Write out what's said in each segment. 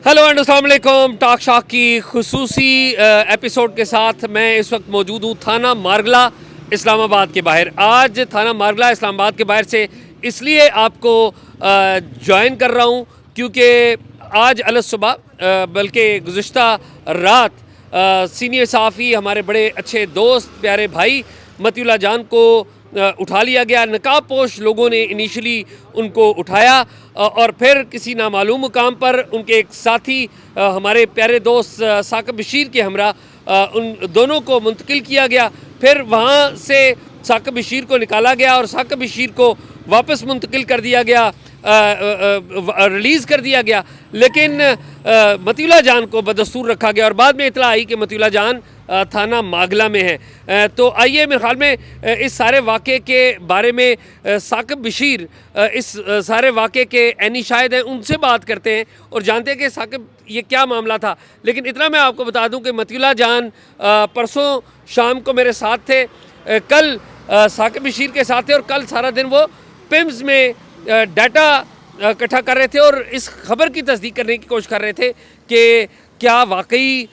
Hello and अस्सलाम वालेकुम। Talk shock की खुसूसी एपिसोड के साथ मैं इस वक्त मौजूद हूँ थाना मारगला इस्लामाबाद के बाहर। आज थाना मारगला इस्लामाबाद के बाहर से इसलिए आपको ज्वाइन कर रहा हूँ क्योंकि आज अलसुबह बल्कि गुज़िश्ता रात सीनियर सहाफ़ी हमारे बड़े अच्छे दोस्त प्यारे भाई मतीउल्लाह जान को उठा लिया गया। नकाबपोश लोगों ने इनिशियली उनको उठाया और फिर किसी नामालूम मुकाम पर उनके एक साथी हमारे प्यारे दोस्त साकिब बशीर के हमरा उन दोनों को मुंतकिल किया गया। फिर वहाँ से साकिब बशीर को निकाला गया और साकिब बशीर को वापस मुंतकिल कर दिया गया, रिलीज़ कर दिया गया। लेकिन मतीउल्लाह जान को बदस्तूर रखा गया और बाद में इतला आई कि मतीउल्लाह जान थाना मागला में है। तो आइए मेरे ख्याल में इस सारे वाक़े के बारे में साकिब बशीर इस सारे वाक़े के ऐनी शाहिद हैं, उनसे बात करते हैं और जानते हैं कि साकिब ये क्या मामला था। लेकिन इतना मैं आपको बता दूं कि मतीउल्लाह जान परसों शाम को मेरे साथ थे, कल साकिब बशीर के साथ थे और कल सारा दिन वो पिम्स में डाटा इकट्ठा कर रहे थे और इस खबर की तस्दीक करने की कोशिश कर रहे थे कि क्या वाकई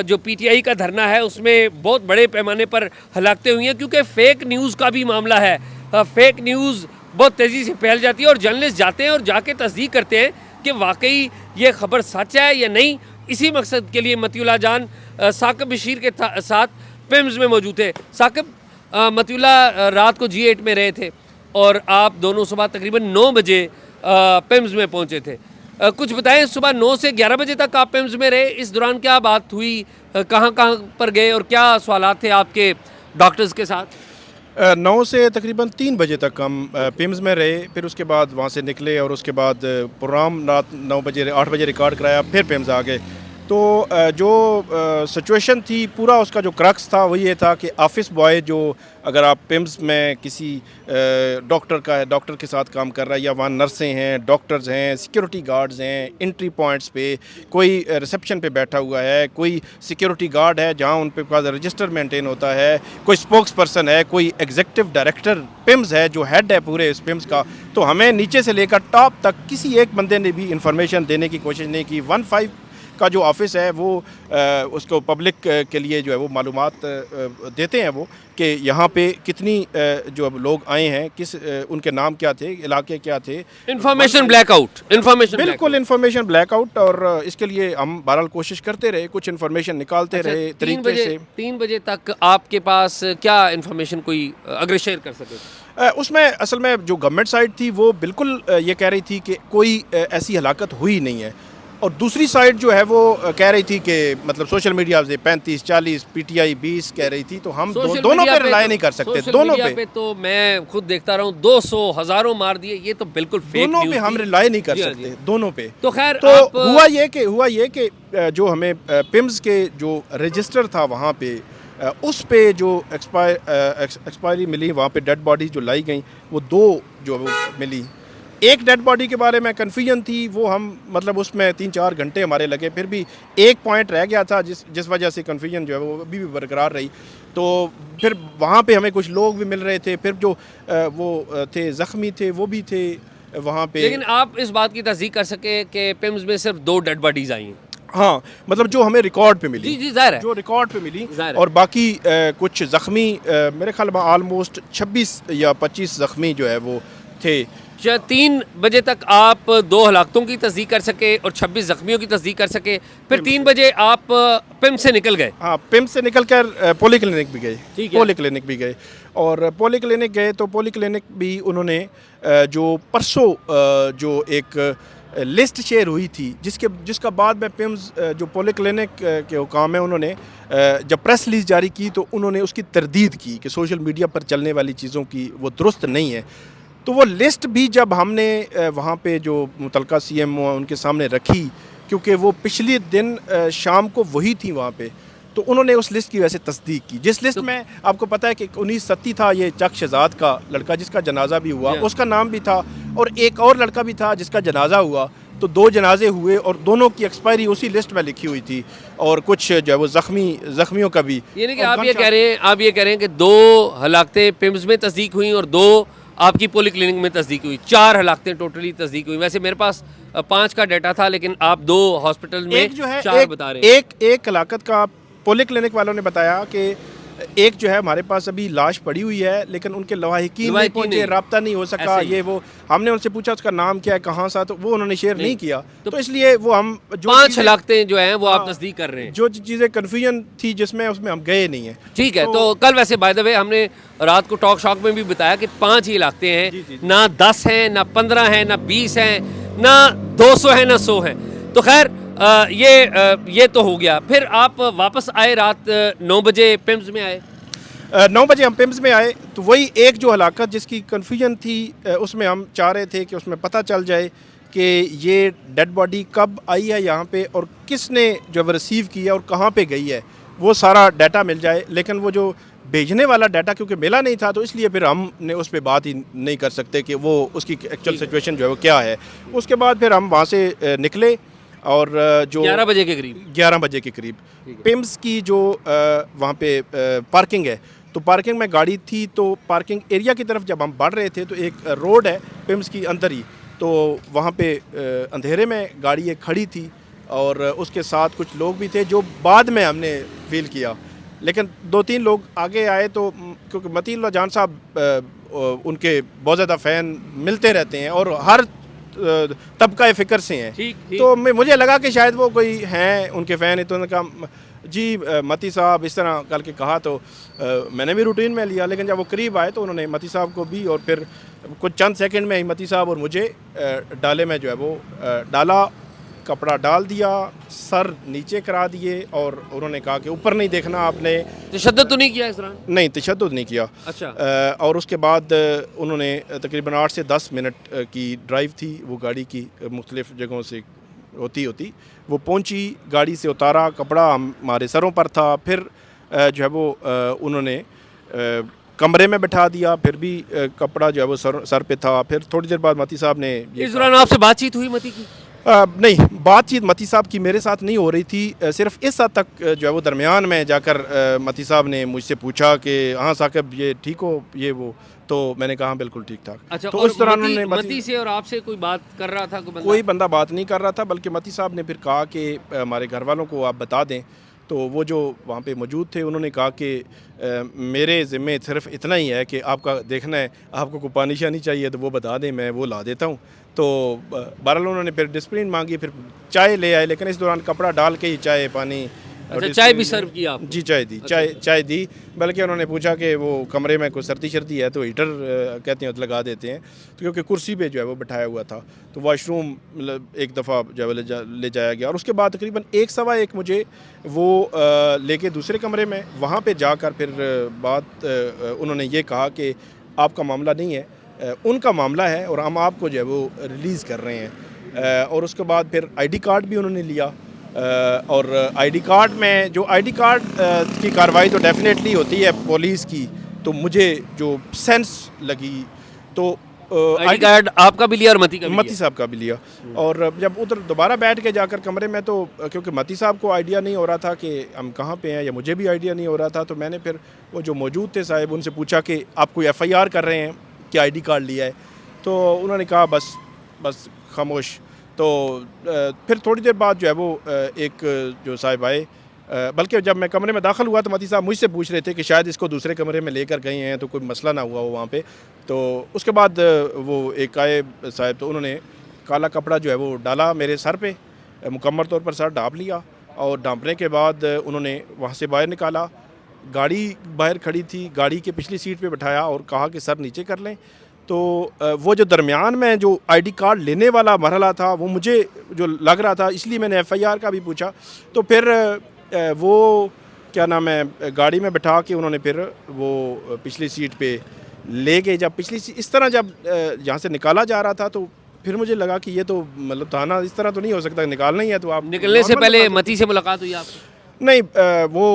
जो पीटीआई का धरना है उसमें बहुत बड़े पैमाने पर हलाकतें हुई हैं, क्योंकि फ़ेक न्यूज़ का भी मामला है। फ़ेक न्यूज़ बहुत तेज़ी से फैल जाती है और जर्नलिस्ट जाते हैं और जाके तस्दीक करते हैं कि वाकई ये खबर सच है या नहीं। इसी मकसद के लिए मतीउल्लाह जान साकिब बशीर के साथ पिम्स में मौजूद थे। साकिब, मतीउल्लाह रात को G8 में रहे थे और आप दोनों सुबह तकरीबन 9 बजे पिम्स में पहुंचे थे। कुछ बताएं, सुबह 9 से 11 बजे तक आप पिम्स में रहे, इस दौरान क्या बात हुई, कहाँ कहाँ पर गए और क्या सवालात थे आपके डॉक्टर्स के साथ? 9 से तकरीबन 3 बजे तक हम पिम्स में रहे, फिर उसके बाद वहाँ से निकले और उसके बाद प्रोग्राम रात 9 बजे 8 बजे रिकॉर्ड कराया, फिर पिम्स आ गए। तो जो सिचुएशन थी, पूरा उसका जो क्रक्स था वो ये था कि ऑफिस बॉय जो अगर आप पिम्स में किसी डॉक्टर के साथ काम कर रहा है या वहाँ नर्सें हैं, डॉक्टर्स हैं, सिक्योरिटी गार्ड्स हैं, एंट्री पॉइंट्स पे कोई रिसेप्शन पे बैठा हुआ है, कोई सिक्योरिटी गार्ड है जहाँ उन पे पास रजिस्टर मेंटेन होता है, कोई स्पोक्स पर्सन है, कोई एग्जीक्यूटिव डायरेक्टर पिम्स है जो हेड है पूरे इस पिम्स का। तो हमें नीचे से लेकर टॉप तक किसी एक बंदे ने भी इंफॉर्मेशन देने की कोशिश नहीं की। 15 का जो ऑफिस है वो उसको पब्लिक के लिए जो है वो मालूमात देते हैं वो कि यहाँ पे कितनी जो लोग आए हैं, किस उनके नाम क्या थे, इलाके क्या थे। इंफॉर्मेशन ब्लैकआउट, बिल्कुल इंफॉर्मेशन ब्लैकआउट। और इसके लिए हम बहरहाल कोशिश करते रहे, कुछ इंफॉर्मेशन निकालते रहे तरीके से। 3 बजे तक आपके पास क्या इंफॉर्मेशन कोई अगर शेयर कर सके? उसमें असल में जो गवर्नमेंट साइड थी वो बिल्कुल ये कह रही थी कि कोई ऐसी हलाकत हुई नहीं है, और दूसरी साइड जो है वो कह रही थी कि मतलब सोशल मीडिया से 35-40, पीटीआई 20 कह रही थी। तो हम दोनों पे रिलाई नहीं कर सकते। दोनों पे तो मैं खुद देखता रहा हूँ 200 हज़ारों मार दिए, ये तो बिल्कुल फेक दोनों पे हम रिलाई नहीं कर सकते, दोनों पे। तो खैर तो हुआ ये कि जो हमें पिम्स के जो रजिस्टर था वहाँ पे उस पे जो एक्सपायरी मिली, वहाँ पे डेड बॉडी जो लाई गई वो 2 जो वो मिली। एक डेड बॉडी के बारे में कन्फ्यूजन थी, वो हम मतलब उसमें 3-4 घंटे हमारे लगे, फिर भी एक पॉइंट रह गया था जिस वजह से कन्फ्यूजन जो है वो अभी भी बरकरार रही। तो फिर वहाँ पे हमें कुछ लोग भी मिल रहे थे, फिर जो वो थे ज़ख्मी थे वो भी थे वहाँ पे। लेकिन आप इस बात की तस्दीक कर सके कि पिम्स में सिर्फ 2 डेड बॉडीज आई हैं? हाँ, मतलब जो हमें रिकॉर्ड पे मिली। जी जाहिर है, जो रिकॉर्ड पे मिली, और बाकी कुछ ज़ख्मी मेरे ख्याल में ऑलमोस्ट 26 या 25 ज़ख्मी जो है वो थे। 3 बजे तक आप 2 हलाकतों की तस्दीक कर सके और 26 ज़ख्मियों की तस्दीक कर सके, फिर 3 बजे आप पिम्स से निकल गए। हाँ, पिम्स से निकल कर पोली क्लिनिक भी गए। पोली क्लिनिक भी गए और पोली क्लिनिक गए तो पोली क्लिनिक भी उन्होंने जो परसों जो एक लिस्ट शेयर हुई थी जिसका बाद में पिम्स जो पोली क्लिनिक के हुकाम है उन्होंने जब प्रेस रिलीज़ जारी की तो उन्होंने उसकी तरदीद की कि सोशल मीडिया पर चलने वाली चीज़ों की वो दुरुस्त नहीं है। तो वो लिस्ट भी जब हमने वहाँ पे जो मुतलका CMO उनके सामने रखी, क्योंकि वो पिछले दिन शाम को वही थी वहाँ पे, तो उन्होंने उस लिस्ट की वैसे तस्दीक की, जिस लिस्ट में आपको पता है कि 19 सत्ती था, ये चक शहजाद का लड़का जिसका जनाजा भी हुआ, उसका नाम भी था, और एक और लड़का भी था जिसका जनाजा हुआ। तो 2 जनाजे हुए और दोनों की एक्सपायरी उसी लिस्ट में लिखी हुई थी, और कुछ जो है वो ज़ख्मियों का भी। यानी कि आप ये कह रहे हैं कि 2 हलाकतें पिम्स में तस्दीक हुई और 2 आपकी पोली क्लिनिक में तस्दीक हुई, 4 हलाकतें टोटली तस्दीक हुई। वैसे मेरे पास 5 का डाटा था, लेकिन आप 2 हॉस्पिटल में एक जो है 4 बता रहे हैं। एक हलाकत का पोली क्लिनिक वालों ने बताया कि एक जो है हमारे पास अभी लाश पड़ी हुई है, लेकिन उनके लवाहिकीन नहीं लवाहिकीन पहुंचे, नहीं। राब्ता नहीं हो सका, ऐसे ही। ये वो। हमने उनसे पूछा उसका नाम क्या है, कहाँ सा, तो वो उन्होंने शेयर नहीं किया। तो इसलिए वो हम जो 5 चीज़ें- हलाकतें जो हैं वो आप हाँ, तस्दीक कर रहे हैं। जो चीज़ें कन्फ्यूजन थी जिसमें, उसमें हम गए नहीं हैं। ठीक है, तो कल वैसे बाय द वे हमने रात को टॉक शॉक में भी बताया कि 5 ही इलाके जी, हैं, जी, जी। ना 10 हैं, ना 15 हैं, ना 20 हैं, ना 200 हैं, ना 100 हैं। तो खैर ये तो हो गया। फिर आप वापस आए रात 9 बजे पिम्स में आए। 9 बजे हम पिम्स में आए, तो वही एक जो हलाकत जिसकी कन्फ्यूजन थी, उसमें हम चाह रहे थे कि उसमें पता चल जाए कि ये डेड बॉडी कब आई है यहाँ पे और किसने जो रिसीव किया और कहाँ पे गई है, वो सारा डाटा मिल जाए। लेकिन वो जो भेजने वाला डाटा क्योंकि मिला नहीं था, तो इसलिए फिर हमने उस पर बात ही नहीं कर सकते कि वो उसकी एक्चुअल सिचुएशन जो है वो क्या है। उसके बाद फिर हम वहाँ से निकले और जो 11 बजे के करीब। 11 बजे के करीब पिम्स की जो वहाँ पे पार्किंग है, तो पार्किंग में गाड़ी थी, तो पार्किंग एरिया की तरफ जब हम बढ़ रहे थे तो एक रोड है पिम्स की अंदर ही, तो वहाँ पे अंधेरे में गाड़ी एक खड़ी थी और उसके साथ कुछ लोग भी थे जो बाद में हमने फील किया। लेकिन 2-3 लोग आगे आए, तो क्योंकि मतीउल्लाह जान साहब उनके बहुत ज़्यादा फ़ैन मिलते रहते हैं और हर तबका फ़िक्र से हैं। ठीक। तो मुझे लगा कि शायद वो कोई हैं उनके फ़ैन है, तो उन्होंने कहा जी मती साहब इस तरह करके कहा, तो मैंने भी रूटीन में लिया। लेकिन जब वो करीब आए तो उन्होंने मती साहब को भी और फिर कुछ चंद सेकंड में ही मती साहब और मुझे डाले में जो है वो डाला, कपड़ा डाल दिया, सर नीचे करा दिए और उन्होंने कहा कि ऊपर नहीं देखना आपने। तशद्दुद तो नहीं किया इस दौरान? नहीं, तशद्दुद नहीं किया। अच्छा। और उसके बाद उन्होंने तकरीबन 8 से 10 मिनट की ड्राइव थी वो गाड़ी की, मुख्तलिफ़ जगहों से होती वो पहुंची, गाड़ी से उतारा, कपड़ा हमारे सरों पर था। फिर जो है वो उन्होंने कमरे में बिठा दिया, फिर भी कपड़ा जो है वो सर पे था। फिर थोड़ी देर बाद मती साहब ने इस दौरान आपसे बातचीत हुई मती की? नहीं, बातचीत मती साहब की मेरे साथ नहीं हो रही थी। सिर्फ इस हद तक जो है वो दरमियान में जाकर मती साहब ने मुझसे पूछा कि हाँ साकिब ये ठीक हो, ये वो, तो मैंने कहा बिल्कुल ठीक ठाक। अच्छा, तो और उस दौरान मती उन्होंने से और आपसे कोई बात कर रहा था कोई बंदा बात नहीं कर रहा था, बल्कि मती साहब ने फिर कहा कि हमारे घर वालों को आप बता दें। तो वो जो वहाँ पे मौजूद थे उन्होंने कहा कि मेरे ज़िम्मे सिर्फ इतना ही है कि आपका देखना है, आपको कोई पानी शानी चाहिए तो वो बता दें, मैं वो ला देता हूँ। तो बहरहाल उन्होंने फिर डिस्प्लिन मांगी, फिर चाय ले आए, लेकिन इस दौरान कपड़ा डाल के ही चाय पानी। अच्छा, चाय भी सर्व किया आपको? जी, चाय दी। चाय दी, बल्कि उन्होंने पूछा कि वो कमरे में कोई सर्दी शर्दी है तो हीटर कहते हैं लगा देते हैं, तो क्योंकि कुर्सी पे जो है वो बिठाया हुआ था। तो वाशरूम मतलब एक दफ़ा जो है ले जाया गया और उसके बाद तकरीबन 1-1:15 मुझे वो लेके दूसरे कमरे में, वहाँ पे जाकर फिर बात उन्होंने ये कहा कि आपका मामला नहीं है, उनका मामला है और हम आपको जो है वो रिलीज़ कर रहे हैं। और उसके बाद फिर आईडी कार्ड भी उन्होंने लिया। और आईडी कार्ड में जो आईडी कार्ड की कार्रवाई तो डेफिनेटली होती है पुलिस की, तो मुझे जो सेंस लगी तो आईडी कार्ड आपका भी लिया और मती का भी मती साहब का भी लिया। और जब उधर दोबारा बैठ के जाकर कमरे में, तो क्योंकि मती साहब को आइडिया नहीं हो रहा था कि हम कहाँ पे हैं, या मुझे भी आइडिया नहीं हो रहा था, तो मैंने फिर वो जो मौजूद थे साहब उनसे पूछा कि आप कोई FIR कर रहे हैं कि आईडी कार्ड लिया है? तो उन्होंने कहा बस खामोश। तो फिर थोड़ी देर बाद जो है वो एक जो साहब आए, बल्कि जब मैं कमरे में दाखिल हुआ तो मती साहब मुझसे पूछ रहे थे कि शायद इसको दूसरे कमरे में लेकर गए हैं तो कोई मसला ना हुआ हो वहाँ पे। तो उसके बाद वो एक आए साहब, तो उन्होंने काला कपड़ा जो है वो डाला मेरे सर पे, मुकम्मल तौर पर सर ढाँप लिया और ढाँपने के बाद उन्होंने वहाँ से बाहर निकाला, गाड़ी बाहर खड़ी थी, गाड़ी के पिछली सीट पे बिठाया और कहा कि सर नीचे कर लें। तो वो जो दरमियान में जो आईडी कार्ड लेने वाला मरहला था वो मुझे जो लग रहा था, इसलिए मैंने FIR का भी पूछा। तो फिर वो क्या नाम है, गाड़ी में बिठा के उन्होंने फिर वो पिछली सीट पे ले गए। जब इस तरह जब यहाँ से निकाला जा रहा था, तो फिर मुझे लगा कि ये तो मतलब थाना इस तरह तो नहीं हो सकता, निकालना ही है तो आप निकलने से पहले मती से मुलाकात हुई आपकी? नहीं, वो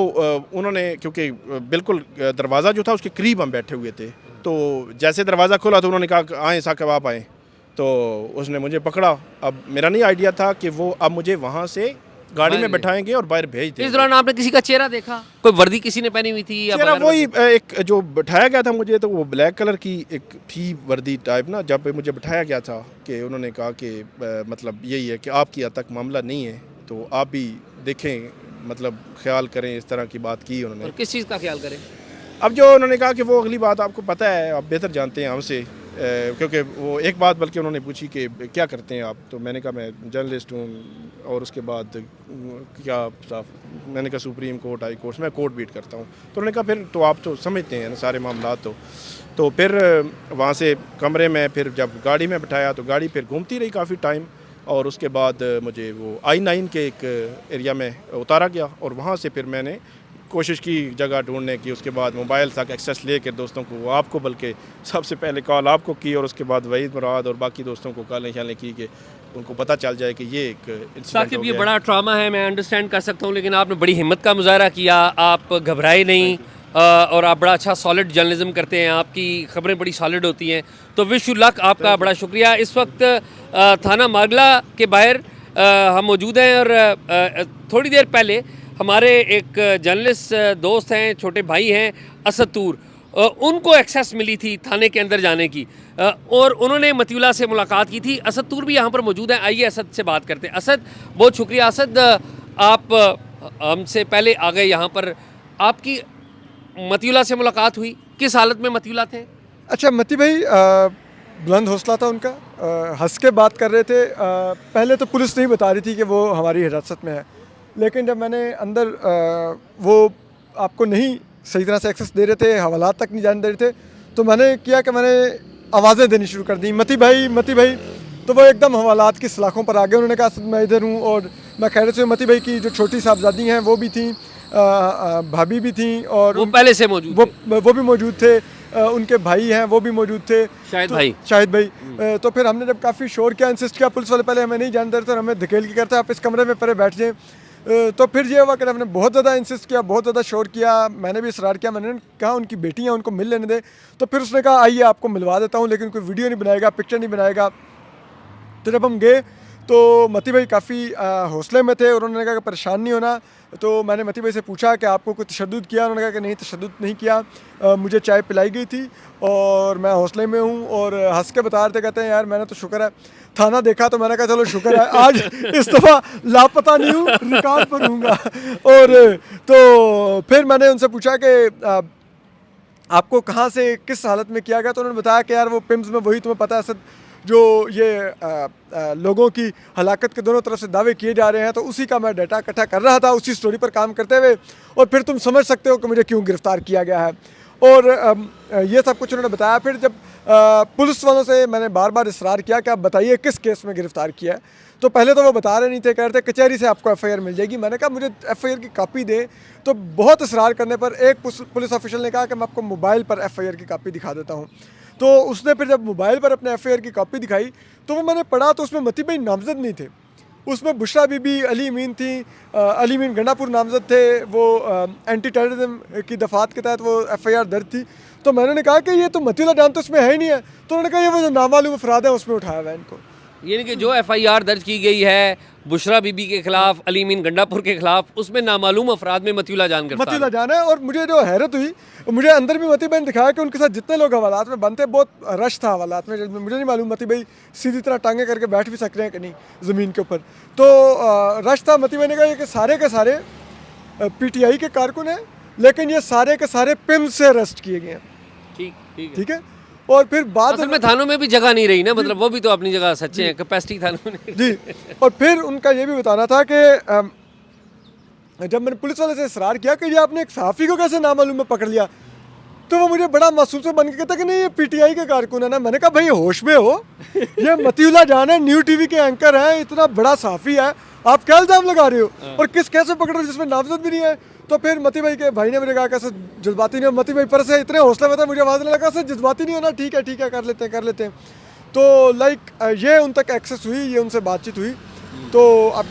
उन्होंने, क्योंकि बिल्कुल दरवाज़ा जो था उसके करीब हम बैठे हुए थे, तो जैसे दरवाज़ा खुला तो उन्होंने कहा आएँ साकिब आप आएँ। तो उसने मुझे पकड़ा। अब मेरा नहीं आइडिया था कि वो अब मुझे वहाँ से गाड़ी में बैठाएंगे और बाहर भेज देंगे। इस दौरान आपने किसी का चेहरा देखा? कोई वर्दी किसी ने पहनी हुई थी या चेहरा बगैर वही वर्दी? एक जो बैठाया गया था मुझे, तो वो ब्लैक कलर की एक थी वर्दी टाइप ना, जब मुझे बैठाया गया था कि उन्होंने कहा कि मतलब यही है कि आपकी हद तक मामला नहीं है, तो आप भी देखें, मतलब ख्याल करें, इस तरह की बात की उन्होंने। और किस चीज़ का ख्याल करें? अब जो उन्होंने कहा कि वो अगली बात आपको पता है, आप बेहतर जानते हैं हमसे, क्योंकि वो एक बात बल्कि उन्होंने पूछी कि क्या करते हैं आप, तो मैंने कहा मैं जर्नलिस्ट हूँ, और उसके बाद क्या साफ, मैंने कहा सुप्रीम कोर्ट, हाई कोर्ट, मैं कोर्ट बीट करता हूँ। तो उन्होंने कहा फिर तो आप तो समझते हैं ना सारे मामला। तो फिर वहाँ से कमरे में फिर जब गाड़ी में बिठाया तो गाड़ी फिर घूमती रही काफ़ी टाइम, और उसके बाद मुझे वो I-9 के एक एरिया में उतारा गया, और वहाँ से फिर मैंने कोशिश की जगह ढूंढने की। उसके बाद मोबाइल तक एक्सेस लेकर दोस्तों को, आपको बल्कि सबसे पहले कॉल आपको की, और उसके बाद वहीद मुराद और बाकी दोस्तों को कॉलें शालें की कि उनको पता चल जाए कि ये एक इंसिडेंट हो साकिब, ये गया। बड़ा ट्रॉमा है, मैं अंडरस्टैंड कर सकता हूँ, लेकिन आपने बड़ी हिम्मत का मुजाहरा किया, आप घबराए नहीं, और आप बड़ा अच्छा सॉलिड जर्नलिज्म करते हैं, आपकी खबरें बड़ी सॉलिड होती हैं, तो विश यू लक, आपका बड़ा शुक्रिया। इस वक्त थाना मारगला के बाहर हम मौजूद हैं, और थोड़ी देर पहले हमारे एक जर्नलिस्ट दोस्त हैं, छोटे भाई हैं, असद तूर, उनको एक्सेस मिली थी थाने के अंदर जाने की, और उन्होंने मतीउल्लाह से मुलाकात की थी। असद तूर भी यहाँ पर मौजूद हैं, आइए असद से बात करते हैं। असद, बहुत शुक्रिया। असद, आप हमसे पहले आ गए यहाँ पर, आपकी मतीउल्लाह से मुलाकात हुई, किस हालत में मतीउल्लाह थे? अच्छा, मती भाई बुलंद हौसला था उनका, हंस के बात कर रहे थे। पहले तो पुलिस नहीं बता रही थी कि वो हमारी हिरासत में है, लेकिन जब मैंने अंदर वो आपको नहीं सही तरह से एक्सेस दे रहे थे, हवालात तक नहीं जाने दे रहे थे, तो मैंने किया कि मैंने आवाज़ें देनी शुरू कर दी, मती भाई, मती भाई। तो वो एकदम हवालात की सलाखों पर आ गए। उन्होंने कहा मैं इधर हूँ, और मैं खैर से मती भाई की जो छोटी साहबजादी हैं वो भी थी, भाभी भी थी, और वो पहले से मौजूद थे? वो भी मौजूद थे, उनके भाई हैं वो भी मौजूद थे, शाहिद भाई। तो फिर हमने जब काफ़ी शोर किया, इंसिस्ट किया, पुलिस वाले पहले हमें नहीं जानते थे और हमें धकेल के करते आप इस कमरे में पहले बैठ जाएं। तो फिर ये हुआ कि हमने बहुत ज़्यादा इंसिस्ट किया, बहुत ज़्यादा शोर किया, मैंने भी इसरार किया, मैंने कहा उनकी बेटी हैं उनको मिल लेने दे। तो फिर उसने कहा आइए आपको मिलवा देता हूँ, लेकिन कोई वीडियो नहीं बनाएगा, पिक्चर नहीं बनाएगा। तो जब हम गए तो मती भाई काफ़ी हौसले में थे, और उन्होंने कहा कि परेशान नहीं होना। तो मैंने मती भाई से पूछा कि आपको कोई तशद्दुद किया? उन्होंने कहा कि नहीं, तशद्दुद नहीं किया, मुझे चाय पिलाई गई थी और मैं हौसले में हूँ। और हंस के बता रहे थे, कहते हैं यार मैंने तो शुक्र है थाना देखा, तो मैंने कहा चलो शुक्र है आज इस दफ़ा लापता नहीं हूँ, रिकॉर्ड पर हूँगा। और तो फिर मैंने उनसे पूछा कि आपको कहाँ से किस हालत में किया गया? तो उन्होंने बताया कि यार वो पिम्स में वही तुम्हें पता है सर, जो ये लोगों की हलाकत के दोनों तरफ से दावे किए जा रहे हैं, तो उसी का मैं डाटा इकट्ठा कर रहा था, उसी स्टोरी पर काम करते हुए, और फिर तुम समझ सकते हो कि मुझे क्यों गिरफ़्तार किया गया है। और ये सब कुछ उन्होंने बताया। फिर जब पुलिस वालों से मैंने बार बार इसरार किया कि आप बताइए किस केस में गिरफ़्तार किया है, तो पहले तो वो बता रहे नहीं थे, कह रहे थे कचहरी से आपको FIR मिल जाएगी। मैंने कहा मुझे FIR की कॉपी दे। तो बहुत इसरार करने पर एक पुलिस ऑफिशियल ने कहा कि मैं आपको मोबाइल पर FIR की कॉपी दिखा देता हूँ। तो उसने फिर जब मोबाइल पर अपने FIR की कॉपी दिखाई तो वो मैंने पढ़ा, तो उसमें मती भाई नामजद नहीं थे, उसमें बुशरा बीबी, अली अमीन थी, अली अमीन गंडापुर नामजद थे, वो एंटी टेररिज्म की दफात के तहत वो FIR दर्ज थी। तो मैंने कहा कि ये तो मतीउल्लाह जान तो इसमें है ही नहीं है। तो उन्होंने कहा ये वो जो नामालूम अफराद है उसमें उठाया हुआ है इनको। यानी कि जो FIR दर्ज की गई है बुशरा बीबी के खिलाफ, अली अमीन गंडापुर के खिलाफ, उसमें नामालूम अफराद में मतीउल्लाह जान गिरफ्तार। मतीउल्लाह जान है। और मुझे जो हैरत हुई, मुझे अंदर भी मती भाई ने दिखाया कि उनके साथ जितने लोग हवालात में बनते, बहुत रश था हवालात में। मुझे नहीं मालूम मती भाई सीधी तरह टांगे करके बैठ भी सक रहे हैं कि नहीं ज़मीन के ऊपर। तो रश था। मती भाई ने कहा कि सारे के सारे PTI के कारकुन हैं, लेकिन ये सारे के सारे पिम्स से अरेस्ट किए गए हैं। ठीक है। और फिर बाद असल में थानों में भी जगह नहीं रही ना, मतलब वो भी तो अपनी जगह सच्चे हैं, कैपेसिटी थानों में जी। और फिर उनका ये भी बताना था कि जब मैंने पुलिस वाले से इसरार किया कि ये आपने एक सहाफ़ी को कैसे नामालूम में पकड़ लिया, तो वो मुझे बड़ा मासूम से बन के कहता कि नहीं ये PTI के कारकुन है ना। मैंने कहा भाई होश में हो, ये मतीउल्लाह जान है, न्यू TV के एंकर हैं, इतना बड़ा सहाफ़ी है, आप क्या इल्ज़ाम लगा रहे हो? और किस कैसे पकड़ रहे हो जिसमें नामजद भी नहीं है? तो फिर मती भाई के भाई ने मुझे कहा कैसे जज्बाती नहीं हो। मती भाई पर से इतने हौसले में था, मुझे आवाज़ लगा सर जज्बाती नहीं होना, ठीक है कर लेते हैं। तो लाइक ये उन तक एक्सेस हुई, ये उनसे बातचीत हुई। तो अब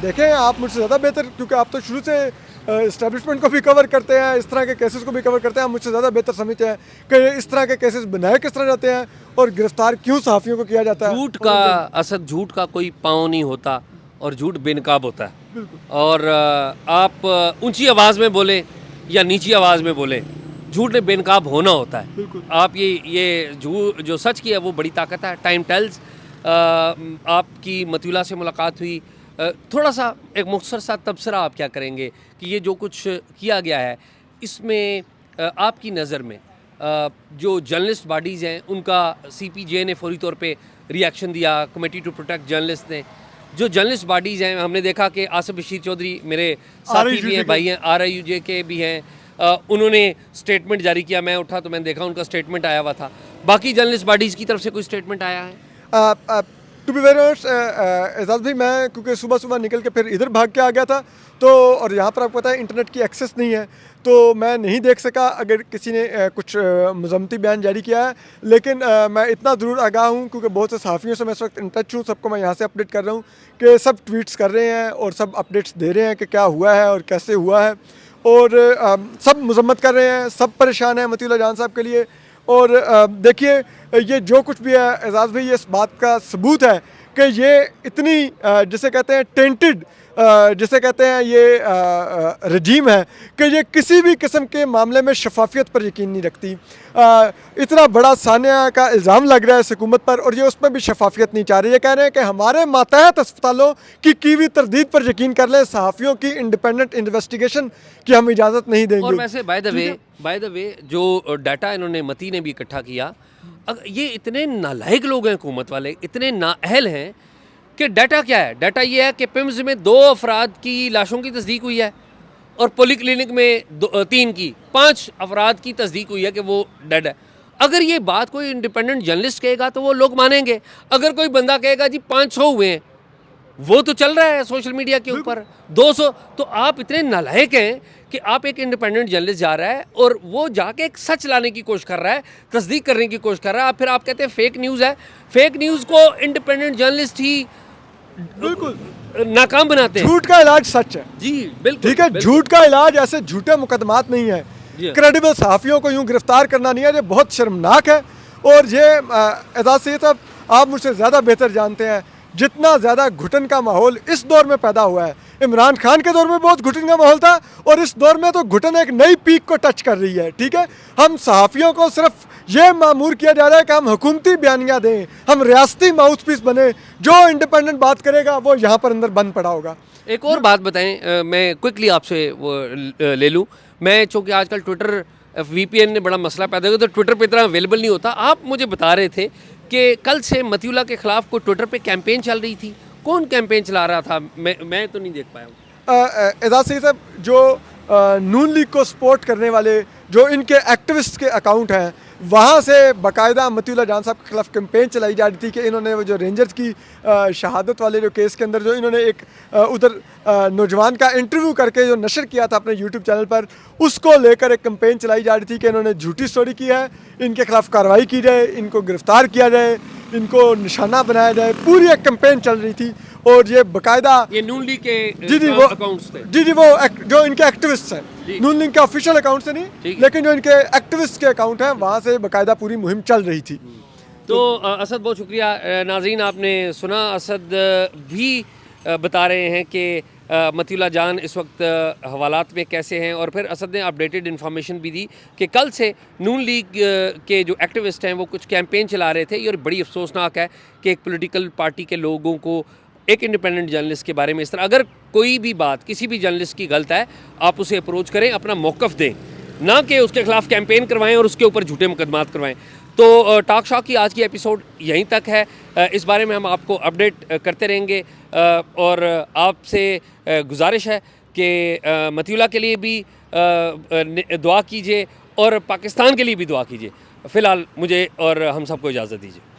देखें आप मुझसे ज़्यादा बेहतर, क्योंकि आप तो शुरू से इस्टेब्लिशमेंट को भी कवर करते हैं, इस तरह के केसेस को भी कवर करते हैं, आप मुझसे ज़्यादा बेहतर समझते हैं कि इस तरह के केसेस बनाए किस तरह जाते हैं और गिरफ्तार क्यों सहाफ़ियों को किया जाता है। झूठ का, असद झूठ का कोई पाँव नहीं होता, और झूठ बेनकाब होता है। और आप ऊंची आवाज़ में बोलें या नीची आवाज़ में बोलें, झूठ ने बेनकाब होना होता है। आप ये झूठ जो सच की है वो बड़ी ताकत है। Time tells. आपकी मतीउल्लाह से मुलाकात हुई, थोड़ा सा एक मुख्तसर सा तबसरा आप क्या करेंगे कि ये जो कुछ किया गया है इसमें आपकी नज़र में जो जर्नलिस्ट बॉडीज़ हैं उनका CPJ ने फौरी तौर पे रिएक्शन दिया, कमेटी टू प्रोटेक्ट जर्नलिस्ट ने, जो जर्नलिस्ट बॉडीज़ हैं हमने देखा कि आसिफ बशीर चौधरी मेरे साथी भी हैं, भाई हैं, RIUJ के भी हैं, उन्होंने स्टेटमेंट जारी किया। मैं उठा तो मैंने देखा उनका स्टेटमेंट आया हुआ था। बाकी जर्नलिस्ट बॉडीज़ की तरफ से कोई स्टेटमेंट आया है? To be very honest Ejaz भाई, मैं क्योंकि सुबह सुबह निकल के फिर इधर भाग के आ गया था, तो और यहाँ पर आपको पता है इंटरनेट की एक्सेस नहीं है, तो मैं नहीं देख सका अगर किसी ने कुछ मज़म्मती बयान जारी किया है। लेकिन मैं इतना ज़रूर आगाह हूँ क्योंकि बहुत से सहाफ़ियों से मैं इस वक्त इन टच हूँ, सबको मैं यहाँ से अपडेट कर रहा हूँ कि सब ट्वीट्स कर रहे हैं और सब अपडेट्स दे रहे हैं कि क्या हुआ है और कैसे हुआ है, और सब मजम्मत कर रहे हैं, सब परेशान हैं मतीउल्लाह जान साहब के लिए। और देखिए ये जो कुछ भी है एजाज भाई, ये इस बात का सबूत है कि ये इतनी जिसे कहते हैं टेंटेड, जिसे कहते हैं ये रजीम है कि ये किसी भी किस्म के मामले में शफाफियत पर यकीन नहीं रखती। इतना बड़ा सानिया का इल्ज़ाम लग रहा है इस हुकूमत पर और ये उसमें भी शफाफियत नहीं चाह रही। ये कह रहे हैं कि हमारे मातहत अस्पतालों की हुई तरदीद पर यकीन कर लें, सहाफ़ियों की इंडिपेंडेंट इन्वेस्टिगेशन की हम इजाज़त नहीं देंगे। और वैसे बाय द वे जो डाटा इन्होंने मती ने भी इकट्ठा किया, ये इतने नालायक लोग हैं हुकूमत वाले, इतने नाअहल हैं कि डाटा क्या है? डाटा ये है कि पिम्स में 2 अफराद की लाशों की तस्दीक हुई है और पोली क्लिनिक में 3 की, 5 अफराद की तस्दीक हुई है कि वो डेड है। अगर ये बात कोई इंडिपेंडेंट जर्नलिस्ट कहेगा तो वो लोग मानेंगे। अगर कोई बंदा कहेगा जी 500 हुए हैं, वो तो चल रहा है सोशल मीडिया के ऊपर 200, तो आप इतने नालायक हैं कि आप एक इंडिपेंडेंट जर्नलिस्ट जा रहा है और वो जाके एक सच लाने की कोशिश कर रहा है, तस्दीक करने की कोशिश कर रहा है, फिर आप कहते हैं फेक न्यूज़ है। फेक न्यूज़ को इंडिपेंडेंट जर्नलिस्ट ही बिल्कुल नाकाम बनाते हैं। झूठ का इलाज सच है जी बिल्कुल, ठीक है, झूठ का इलाज ऐसे झूठे मुकदमात नहीं है, क्रेडिबल सहाफ़ियों को यूँ गिरफ्तार करना नहीं है, ये बहुत शर्मनाक है। और ये एजाज सईद साहब, आप मुझसे ज़्यादा बेहतर जानते हैं जितना ज़्यादा घुटन का माहौल इस दौर में पैदा हुआ है। इमरान खान के दौर में बहुत घुटन का माहौल था और इस दौर में तो घुटन एक नई पीक को टच कर रही है। ठीक है, हम सहाफ़ियों को सिर्फ ये मामूर किया जा रहा है कि हम हुकूमती बयानियाँ दें, हम रियासती माउथ पीस बने, जो इंडिपेंडेंट बात करेगा वो यहाँ पर अंदर बंद पड़ा होगा। एक और बात बताएं, मैं क्विकली आपसे वो ले लूँ। मैं चूँकि आजकल ट्विटर VPN ने बड़ा मसला पैदा किया तो ट्विटर पे इतना अवेलेबल नहीं होता। आप मुझे बता रहे थे कि कल से मतीउल्लाह के ख़िलाफ़ कोई ट्विटर पे कैंपेन चल रही थी, कौन कैंपेन चला रहा था? मैं तो नहीं देख पाया हूँ। एजाज सईद साहब, जो नून लीग को सपोर्ट करने वाले जो इनके एक्टिविस्ट के अकाउंट हैं, वहाँ से बाकायदा मतीउल्लाह जान साहब के खिलाफ कैंपेन चलाई जा रही थी कि इन्होंने वो जो रेंजर्स की शहादत वाले जो केस के अंदर जो इन्होंने एक उधर नौजवान का इंटरव्यू करके जो नशर किया था अपने यूट्यूब चैनल पर, उसको लेकर एक कैंपेन चलाई जा रही थी कि इन्होंने झूठी स्टोरी की है, इनके खिलाफ कार्रवाई की जाए, इनको गिरफ्तार किया जाए, इनको निशाना बनाया जाए। पूरी एक कैंपेन चल रही थी और ये बाकायदा ये नून लीग के जी वो अकाउंट्स थे। जी वो जो इनके एक्टिविस्ट हैं, नून लीग के ऑफिशियल अकाउंट से नहीं, लेकिन जो इनके एक्टिविस्ट के अकाउंट हैं वहाँ से बाकायदा पूरी मुहिम चल रही थी। तो असद बहुत शुक्रिया। नाज़रीन, आपने सुना, असद भी बता रहे हैं कि मतीउल्लाह जान इस वक्त हवालात में कैसे हैं, और फिर असद ने अपडेटेड इन्फॉर्मेशन भी दी कि कल से नून लीग के जो एक्टिविस्ट हैं वो कुछ कैंपेन चला रहे थे। ये और बड़ी अफसोसनाक है कि एक पॉलिटिकल पार्टी के लोगों को एक इंडिपेंडेंट जर्नलिस्ट के बारे में इस तरह, अगर कोई भी बात किसी भी जर्नलिस्ट की गलत है, आप उसे अप्रोच करें, अपना मौक़िफ़ दें, ना कि उसके खिलाफ कैंपेन करवाएं और उसके ऊपर झूठे मुकदमात करवाएं। तो टॉक शॉक की आज की एपिसोड यहीं तक है। इस बारे में हम आपको अपडेट करते रहेंगे और आपसे गुजारिश है कि मतीउल्लाह के लिए भी दुआ कीजिए और पाकिस्तान के लिए भी दुआ कीजिए। फ़िलहाल मुझे और हम सबको इजाज़त दीजिए।